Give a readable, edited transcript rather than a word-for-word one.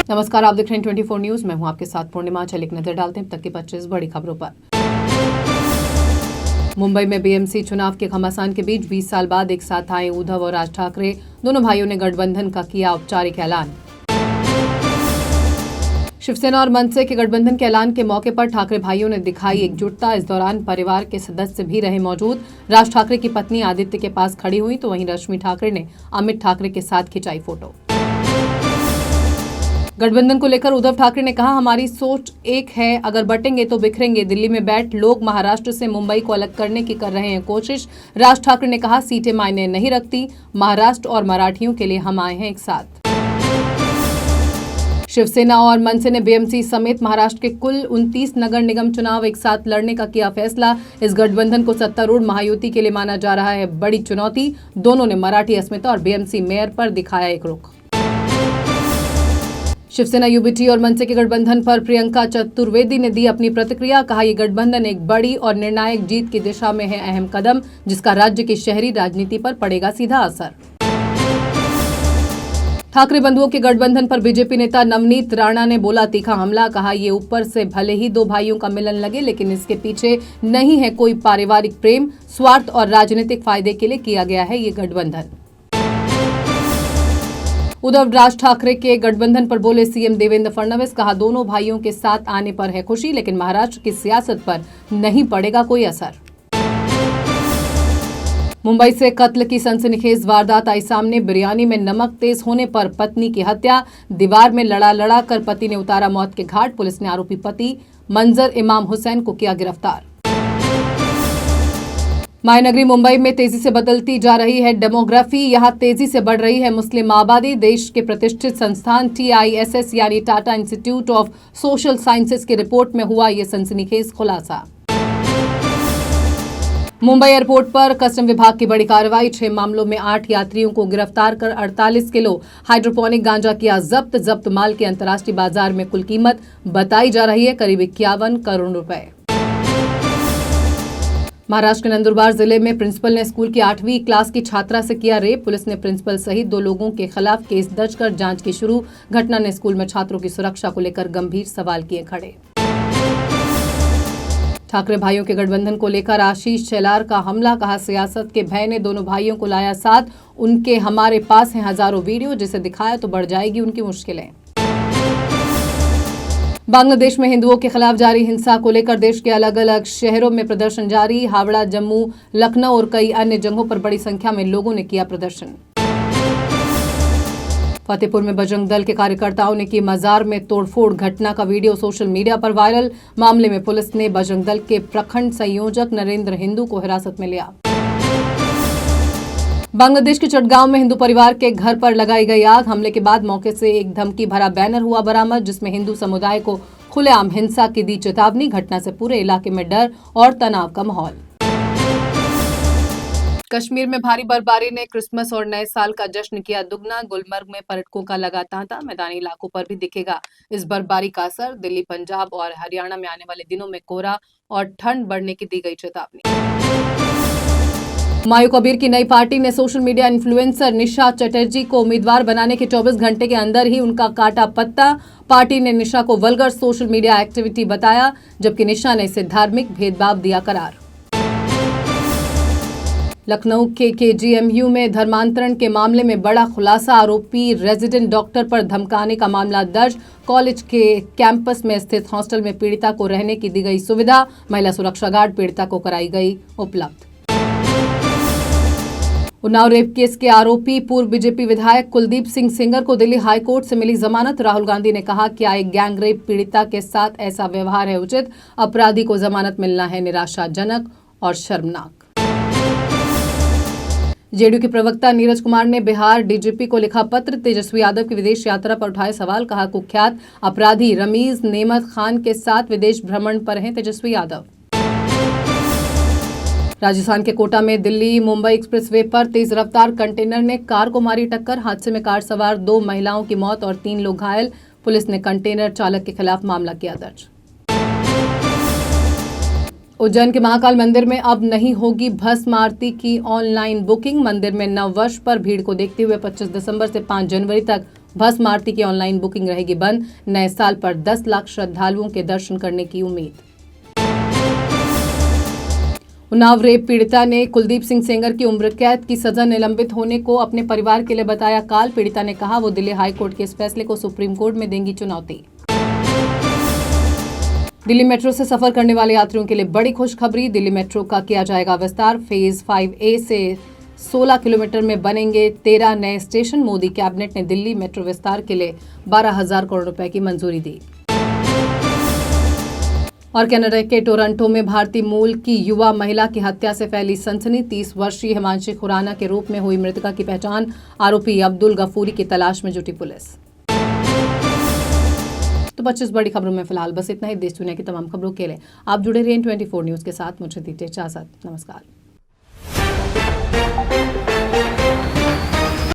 नमस्कार, आप देख रहे हैं 24 न्यूज। मैं हूं आपके साथ पूर्णिमा। चलिए एक नजर डालते हैं अब तक की 25 बड़ी खबरों पर। मुंबई में बीएमसी चुनाव के घमासान के बीच 20 साल बाद एक साथ आए उद्धव और राज ठाकरे। दोनों भाइयों ने गठबंधन का किया औपचारिक ऐलान। शिवसेना और मनसे के गठबंधन के ऐलान के मौके पर ठाकरे भाइयों ने दिखाई एकजुटता। इस दौरान परिवार के सदस्य भी रहे मौजूद। राज ठाकरे की पत्नी आदित्य के पास खड़ी हुई तो वहीं रश्मि ठाकरे ने अमित ठाकरे के साथ खिंचाई फोटो। गठबंधन को लेकर उद्धव ठाकरे ने कहा, हमारी सोच एक है, अगर बटेंगे तो बिखरेंगे। दिल्ली में बैठ लोग महाराष्ट्र से मुंबई को अलग करने की कर रहे हैं कोशिश। राज ठाकरे ने कहा, सीटें मायने नहीं रखती, महाराष्ट्र और मराठियों के लिए हम आए हैं एक साथ। शिवसेना और मनसे ने बीएमसी समेत महाराष्ट्र के कुल 29 नगर निगम चुनाव एक साथ लड़ने का किया फैसला। इस गठबंधन को सत्तारूढ़ महायुति के लिए माना जा रहा है बड़ी चुनौती। दोनों ने मराठी अस्मिता और बीएमसी मेयर पर दिखाया एक रुख। शिवसेना यूबीटी और मनसे के गठबंधन पर प्रियंका चतुर्वेदी ने दी अपनी प्रतिक्रिया। कहा, यह गठबंधन एक बड़ी और निर्णायक जीत की दिशा में है अहम कदम, जिसका राज्य की शहरी राजनीति पर पड़ेगा सीधा असर। ठाकरे बंधुओं के गठबंधन पर बीजेपी नेता नवनीत राणा ने बोला तीखा हमला। कहा, ये ऊपर से भले ही दो भाइयों का मिलन लगे, लेकिन इसके पीछे नहीं है कोई पारिवारिक प्रेम, स्वार्थ और राजनीतिक फायदे के लिए किया गया है ये गठबंधन। उद्धव राज ठाकरे के गठबंधन पर बोले सीएम देवेंद्र फडणवीस। कहा, दोनों भाइयों के साथ आने पर है खुशी, लेकिन महाराष्ट्र की सियासत पर नहीं पड़ेगा कोई असर। मुंबई से कत्ल की सनसनीखेज वारदात आई सामने। बिरयानी में नमक तेज होने पर पत्नी की हत्या। दीवार में लड़ा कर पति ने उतारा मौत के घाट। पुलिस ने आरोपी पति मंजर इमाम हुसैन को किया गिरफ्तार। मायानगरी मुंबई में तेजी से बदलती जा रही है डेमोग्राफी। यहां तेजी से बढ़ रही है मुस्लिम आबादी। देश के प्रतिष्ठित संस्थान TISS यानी Tata institute of social sciences की रिपोर्ट में हुआ यह सनसनीखेज खुलासा। मुंबई एयरपोर्ट पर कस्टम विभाग की बड़ी कार्रवाई। 6 मामलों में 8 यात्रियों को गिरफ्तार कर 48 किलो हाइड्रोपोनिक गांजा किया जब्त। माल की अंतर्राष्ट्रीय बाजार में कुल कीमत बताई जा रही है करीब 51 करोड़ रुपए। महाराष्ट्र के नंदुरबार जिले में प्रिंसिपल ने स्कूल की 8वीं क्लास की छात्रा से किया रेप। पुलिस ने प्रिंसिपल सहित 2 लोगों के खिलाफ केस दर्ज कर जांच की शुरू। घटना ने स्कूल में छात्रों की सुरक्षा को लेकर गंभीर सवाल किए खड़े। ठाकरे भाइयों के गठबंधन को लेकर आशीष शेलार का हमला। कहा, सियासत के भय ने दोनों भाइयों को लाया साथ। उनके हमारे पास हैं हजारों वीडियो, जिसे दिखाया तो बढ़ जाएगी उनकी मुश्किलें। बांग्लादेश में हिंदुओं के खिलाफ जारी हिंसा को लेकर देश के अलग अलग शहरों में प्रदर्शन जारी। हावड़ा, जम्मू, लखनऊ और कई अन्य जगहों पर बड़ी संख्या में लोगों ने किया प्रदर्शन। फतेहपुर में बजरंग दल के कार्यकर्ताओं ने की मजार में तोड़फोड़। घटना का वीडियो सोशल मीडिया पर वायरल। मामले में पुलिस ने बजरंग दल के प्रखंड संयोजक नरेंद्र हिंदू को हिरासत में लिया। बांग्लादेश के चटगांव में हिंदू परिवार के घर पर लगाई गई आग। हमले के बाद मौके से एक धमकी भरा बैनर हुआ बरामद, जिसमें हिंदू समुदाय को खुलेआम हिंसा की दी चेतावनी। घटना से पूरे इलाके में डर और तनाव का माहौल। कश्मीर में भारी बर्फबारी ने क्रिसमस और नए साल का जश्न किया दुगना। गुलमर्ग में पर्यटकों का लगा तांता। मैदानी इलाकों पर भी दिखेगा इस बर्फबारी का असर। दिल्ली, पंजाब और हरियाणा में आने वाले दिनों में कोहरा और ठंड बढ़ने की दी गई चेतावनी। हुमायूं कबीर की नई पार्टी ने सोशल मीडिया इन्फ्लुएंसर निशा चटर्जी को उम्मीदवार बनाने के 24 घंटे के अंदर ही उनका काटा पत्ता। पार्टी ने निशा को वल्गर सोशल मीडिया एक्टिविटी बताया, जबकि निशा ने इसे धार्मिक भेदभाव दिया करार। लखनऊ के KGMU में धर्मांतरण के मामले में बड़ा खुलासा। आरोपी रेजिडेंट डॉक्टर पर धमकाने का मामला दर्ज। कॉलेज के कैंपस में स्थित हॉस्टल में पीड़िता को रहने की दी गई सुविधा। महिला सुरक्षा गार्ड पीड़िता को कराई गई उपलब्ध। उन्नाव रेप केस के आरोपी पूर्व बीजेपी विधायक कुलदीप सिंह सेंगर को दिल्ली हाईकोर्ट से मिली जमानत। राहुल गांधी ने कहा, क्या एक गैंग रेप पीड़िता के साथ ऐसा व्यवहार है उचित? अपराधी को जमानत मिलना है निराशाजनक और शर्मनाक। जेडीयू के प्रवक्ता नीरज कुमार ने बिहार डीजीपी को लिखा पत्र। तेजस्वी यादव की विदेश यात्रा पर उठाए सवाल। कहा, कुख्यात अपराधी रमीज नेमत खान के साथ विदेश भ्रमण पर हैं तेजस्वी यादव। राजस्थान के कोटा में दिल्ली मुंबई एक्सप्रेसवे पर तेज रफ्तार कंटेनर ने कार को मारी टक्कर। हादसे में कार सवार 2 महिलाओं की मौत और 3 लोग घायल। पुलिस ने कंटेनर चालक के खिलाफ मामला किया दर्ज। उज्जैन के महाकाल मंदिर में अब नहीं होगी भस्म आरती की ऑनलाइन बुकिंग। मंदिर में नव वर्ष पर भीड़ को देखते हुए 25 दिसंबर से 5 जनवरी तक भस्म आरती की ऑनलाइन बुकिंग रहेगी बंद। नए साल पर 10 लाख श्रद्धालुओं के दर्शन करने की उम्मीद। उन्नाव रेप पीड़िता ने कुलदीप सिंह सेंगर की उम्र कैद की सजा निलंबित होने को अपने परिवार के लिए बताया काल। पीड़िता ने कहा वो दिल्ली हाई कोर्ट के इस फैसले को सुप्रीम कोर्ट में देंगी चुनौती। दिल्ली मेट्रो से सफर करने वाले यात्रियों के लिए बड़ी खुशखबरी। दिल्ली मेट्रो का किया जाएगा विस्तार। फेज 5A से 16 किलोमीटर में बनेंगे 13 नए स्टेशन। मोदी कैबिनेट ने दिल्ली मेट्रो विस्तार के लिए 12,000 करोड़ रुपए की मंजूरी दी। और कनाडा के टोरंटो में भारतीय मूल की युवा महिला की हत्या से फैली सनसनी। 30 वर्षीय हिमांशी खुराना के रूप में हुई मृतका की पहचान। आरोपी अब्दुल गफूरी की तलाश में जुटी पुलिस। तो 25 बड़ी खबरों में फिलहाल बस इतना ही। देश दुनिया की तमाम खबरों के लिए आप जुड़े रहिए 24 न्यूज के साथ। मुझे दीजिए इजाजत। नमस्कार।